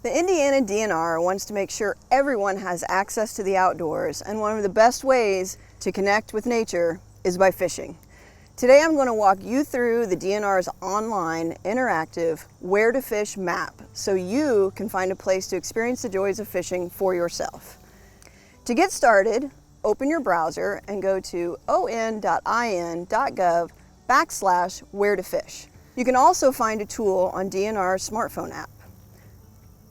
The Indiana DNR wants to make sure everyone has access to the outdoors, and one of the best ways to connect with nature is by fishing. Today I'm going to walk you through the DNR's online, interactive, Where to Fish map so you can find a place to experience the joys of fishing for yourself. To get started, open your browser and go to on.in.gov/where-to-fish. You can also find a tool on DNR's smartphone app.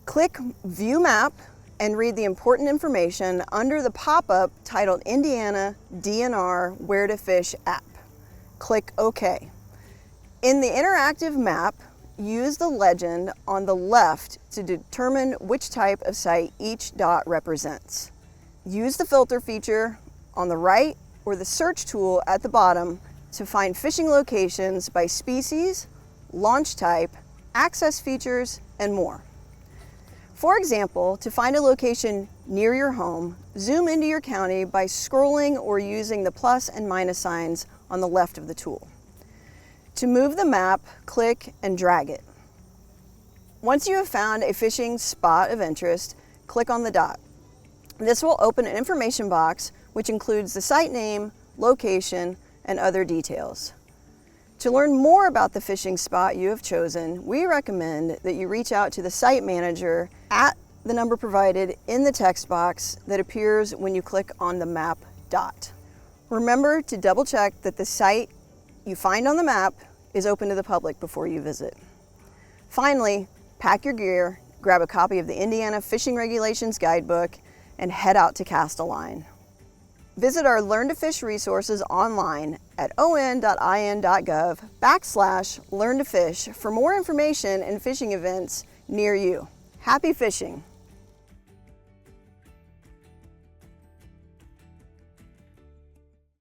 Click View Map and read the important information under the pop-up titled Indiana DNR Where to Fish app. Click OK. In the interactive map, use the legend on the left to determine which type of site each dot represents. Use the filter feature on the right or the search tool at the bottom to find fishing locations by species, launch type, access features, and more. For example, to find a location near your home, zoom into your county by scrolling or using the plus and minus signs on the left of the tool. To move the map, click and drag it. Once you have found a fishing spot of interest, click on the dot. This will open an information box which includes the site name, location, and other details. To learn more about the fishing spot you have chosen, we recommend that you reach out to the site manager at the number provided in the text box that appears when you click on the map dot. Remember to double check that the site you find on the map is open to the public before you visit. Finally, pack your gear, grab a copy of the Indiana Fishing Regulations Guidebook, and head out to cast a line. Visit our Learn to Fish resources online at on.in.gov/learn to fish for more information and fishing events near you. Happy fishing!